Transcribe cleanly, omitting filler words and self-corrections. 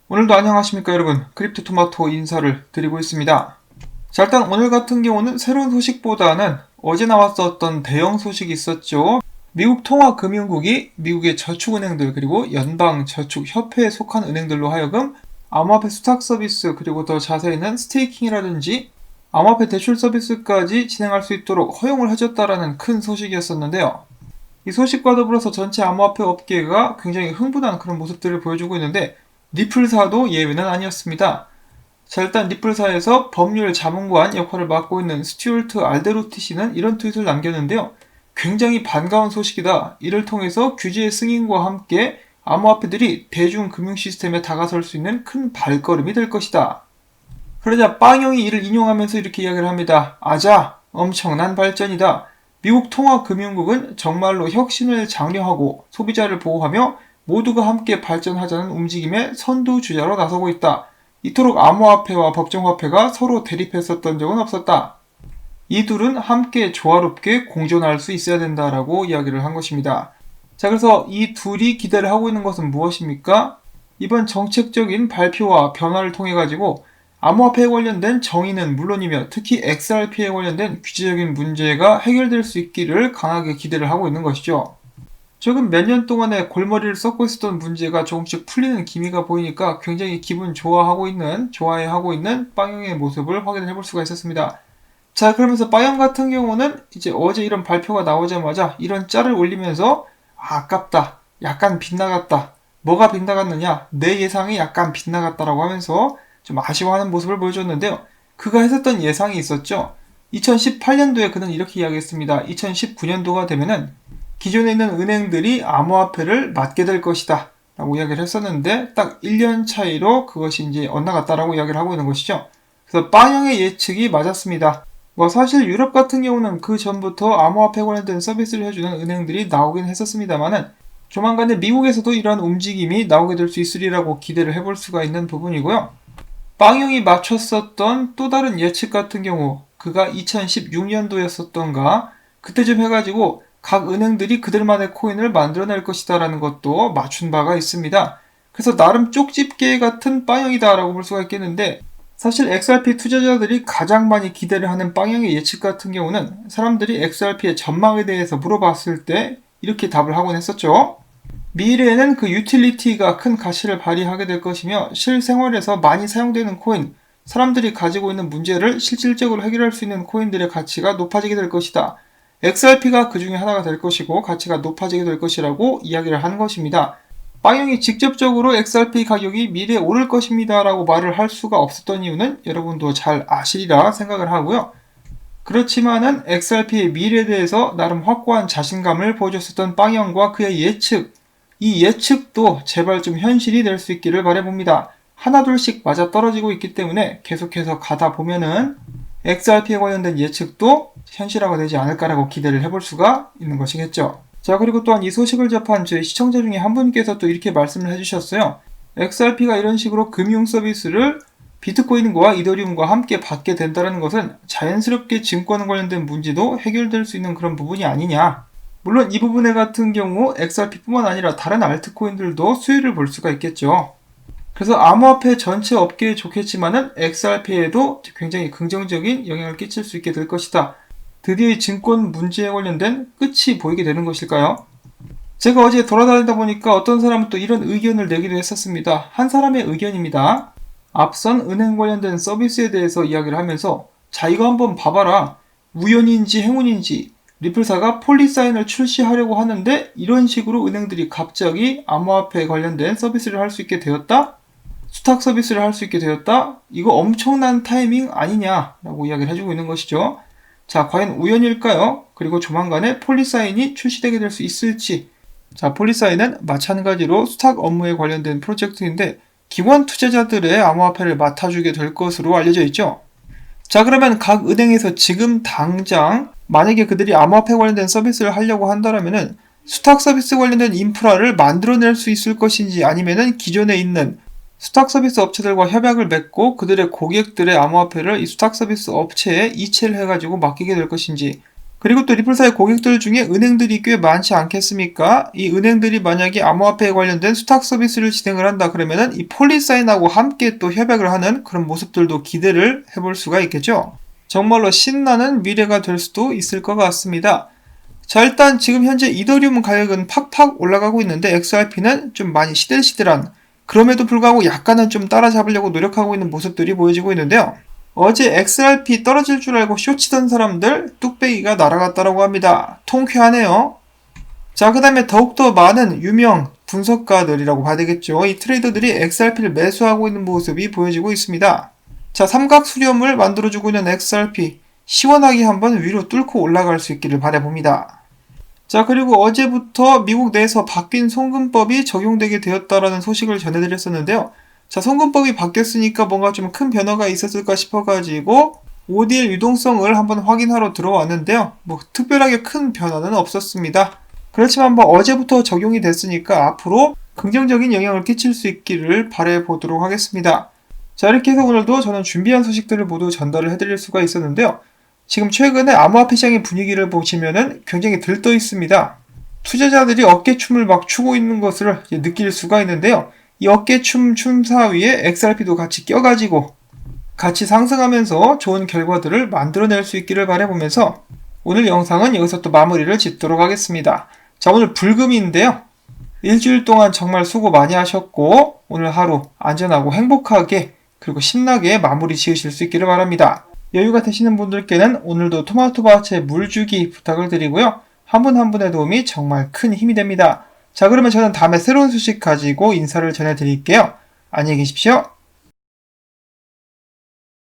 오늘도 안녕하십니까 여러분, 크립토토마토 인사를 드리고 있습니다. 자, 일단 오늘 같은 경우는 새로운 소식보다는 어제 나왔었던 대형 소식이 있었죠. 미국 통화금융국이 미국의 저축은행들 그리고 연방저축협회에 속한 은행들로 하여금 암호화폐 수탁 서비스 그리고 더 자세히는 스테이킹이라든지 암호화폐 대출 서비스까지 진행할 수 있도록 허용을 해줬다라는 큰 소식이었었는데요. 이 소식과 더불어서 전체 암호화폐 업계가 굉장히 흥분한 그런 모습들을 보여주고 있는데 리플사도 예외는 아니었습니다. 자, 일단 리플사에서 법률 자문관 역할을 맡고 있는 스튜어트 알데로티 씨는 이런 트윗을 남겼는데요. 굉장히 반가운 소식이다. 이를 통해서 규제의 승인과 함께 암호화폐들이 대중 금융 시스템에 다가설 수 있는 큰 발걸음이 될 것이다. 그러자 빵형이 이를 인용하면서 이렇게 이야기를 합니다. 아자, 엄청난 발전이다. 미국 통화금융국은 정말로 혁신을 장려하고 소비자를 보호하며 모두가 함께 발전하자는 움직임의 선두주자로 나서고 있다. 이토록 암호화폐와 법정화폐가 서로 대립했었던 적은 없었다. 이 둘은 함께 조화롭게 공존할 수 있어야 된다라고 이야기를 한 것입니다. 자, 그래서 이 둘이 기대를 하고 있는 것은 무엇입니까? 이번 정책적인 발표와 변화를 통해 가지고 암호화폐에 관련된 정의는 물론이며 특히 XRP에 관련된 규제적인 문제가 해결될 수 있기를 강하게 기대를 하고 있는 것이죠. 최근 몇 년 동안에 골머리를 썩고 있었던 문제가 조금씩 풀리는 기미가 보이니까 굉장히 기분 좋아해하고 있는 빵형의 모습을 확인해 볼 수가 있었습니다. 자, 그러면서 빵형 같은 경우는 이제 어제 이런 발표가 나오자마자 이런 짤을 올리면서 아깝다, 약간 빗나갔다, 뭐가 빗나갔느냐, 내 예상이 약간 빗나갔다라고 하면서 좀 아쉬워하는 모습을 보여줬는데요. 그가 했었던 예상이 있었죠. 2018년도에 그는 이렇게 이야기했습니다. 2019년도가 되면은 기존에 있는 은행들이 암호화폐를 맡게 될 것이다 라고 이야기를 했었는데 딱 1년 차이로 그것이 이제 엇나갔다라고 이야기를 하고 있는 것이죠. 그래서 빵형의 예측이 맞았습니다. 사실 유럽 같은 경우는 그 전부터 암호화폐 관련된 서비스를 해주는 은행들이 나오긴 했었습니다만은 조만간에 미국에서도 이러한 움직임이 나오게 될 수 있으리라고 기대를 해볼 수가 있는 부분이고요. 빵형이 맞췄었던 또 다른 예측 같은 경우 그가 2016년도였었던가 그때쯤 해가지고 각 은행들이 그들만의 코인을 만들어낼 것이다 라는 것도 맞춘 바가 있습니다. 그래서 나름 쪽집게 같은 빵형이다 라고 볼 수가 있겠는데 사실 XRP 투자자들이 가장 많이 기대를 하는 빵형의 예측 같은 경우는 사람들이 XRP의 전망에 대해서 물어봤을 때 이렇게 답을 하곤 했었죠. 미래에는 그 유틸리티가 큰 가치를 발휘하게 될 것이며 실생활에서 많이 사용되는 코인, 사람들이 가지고 있는 문제를 실질적으로 해결할 수 있는 코인들의 가치가 높아지게 될 것이다. XRP가 그 중에 하나가 될 것이고 가치가 높아지게 될 것이라고 이야기를 하는 것입니다. 빵형이 직접적으로 XRP 가격이 미래에 오를 것입니다 라고 말을 할 수가 없었던 이유는 여러분도 잘 아시리라 생각을 하고요. 그렇지만은 XRP의 미래에 대해서 나름 확고한 자신감을 보여줬었던 빵형과 그의 예측, 이 예측도 제발 좀 현실이 될 수 있기를 바라봅니다. 하나둘씩 맞아떨어지고 있기 때문에 계속해서 가다 보면은 XRP에 관련된 예측도 현실화가 되지 않을까라고 기대를 해볼 수가 있는 것이겠죠. 자, 그리고 또한 이 소식을 접한 저희 시청자 중에 한 분께서 또 이렇게 말씀을 해주셨어요. XRP가 이런 식으로 금융 서비스를 비트코인과 이더리움과 함께 받게 된다는 것은 자연스럽게 증권 관련된 문제도 해결될 수 있는 그런 부분이 아니냐. 물론 이 부분에 같은 경우 XRP뿐만 아니라 다른 알트코인들도 수혜를 볼 수가 있겠죠. 그래서 암호화폐 전체 업계에 좋겠지만은 XRP에도 굉장히 긍정적인 영향을 끼칠 수 있게 될 것이다. 드디어 이 증권 문제에 관련된 끝이 보이게 되는 것일까요? 제가 어제 돌아다니다 보니까 어떤 사람은 또 이런 의견을 내기도 했었습니다. 한 사람의 의견입니다. 앞선 은행 관련된 서비스에 대해서 이야기를 하면서 자, 이거 한번 봐봐라. 우연인지 행운인지 리플사가 폴리사인을 출시하려고 하는데 이런 식으로 은행들이 갑자기 암호화폐에 관련된 서비스를 할 수 있게 되었다? 수탁 서비스를 할 수 있게 되었다? 이거 엄청난 타이밍 아니냐라고 이야기를 해주고 있는 것이죠. 자, 과연 우연일까요? 그리고 조만간에 폴리사인이 출시되게 될 수 있을지. 자, 폴리사인은 마찬가지로 수탁 업무에 관련된 프로젝트인데 기관 투자자들의 암호화폐를 맡아주게 될 것으로 알려져 있죠. 자, 그러면 각 은행에서 지금 당장 만약에 그들이 암호화폐 관련된 서비스를 하려고 한다면은 수탁 서비스 관련된 인프라를 만들어낼 수 있을 것인지 아니면은 기존에 있는 수탁 서비스 업체들과 협약을 맺고 그들의 고객들의 암호화폐를 이 수탁 서비스 업체에 이체를 해가지고 맡기게 될 것인지 그리고 또 리플사의 고객들 중에 은행들이 꽤 많지 않겠습니까? 이 은행들이 만약에 암호화폐에 관련된 수탁 서비스를 진행을 한다 그러면은 이 폴리사인하고 함께 또 협약을 하는 그런 모습들도 기대를 해볼 수가 있겠죠. 정말로 신나는 미래가 될 수도 있을 것 같습니다. 자, 일단 지금 현재 이더리움 가격은 팍팍 올라가고 있는데 XRP는 좀 많이 시들시들한, 그럼에도 불구하고 약간은 좀 따라잡으려고 노력하고 있는 모습들이 보여지고 있는데요. 어제 XRP 떨어질 줄 알고 쇼치던 사람들 뚝배기가 날아갔다라고 합니다. 통쾌하네요. 자, 그 다음에 더욱더 많은 유명 분석가들이라고 봐야 되겠죠. 이 트레이더들이 XRP를 매수하고 있는 모습이 보여지고 있습니다. 자, 삼각 수렴을 만들어주고 있는 XRP 시원하게 한번 위로 뚫고 올라갈 수 있기를 바라봅니다. 자, 그리고 어제부터 미국 내에서 바뀐 송금법이 적용되게 되었다라는 소식을 전해드렸었는데요. 자, 송금법이 바뀌었으니까 뭔가 좀 큰 변화가 있었을까 싶어가지고 ODL 유동성을 한번 확인하러 들어왔는데요. 뭐 특별하게 큰 변화는 없었습니다. 그렇지만 뭐 어제부터 적용이 됐으니까 앞으로 긍정적인 영향을 끼칠 수 있기를 바라보도록 하겠습니다. 자, 이렇게 해서 오늘도 저는 준비한 소식들을 모두 전달을 해드릴 수가 있었는데요. 지금 최근에 암호화폐 시장의 분위기를 보시면은 굉장히 들떠 있습니다. 투자자들이 어깨춤을 막 추고 있는 것을 느낄 수가 있는데요. 이 어깨춤 춤사 위에 XRP도 같이 껴가지고 같이 상승하면서 좋은 결과들을 만들어낼 수 있기를 바라보면서 오늘 영상은 여기서 또 마무리를 짓도록 하겠습니다. 자, 오늘 불금인데요. 일주일 동안 정말 수고 많이 하셨고 오늘 하루 안전하고 행복하게 그리고 신나게 마무리 지으실 수 있기를 바랍니다. 여유가 되시는 분들께는 오늘도 토마토밭에 물 주기 부탁을 드리고요. 한 분 한 분의 도움이 정말 큰 힘이 됩니다. 자, 그러면 저는 다음에 새로운 소식 가지고 인사를 전해드릴게요. 안녕히 계십시오.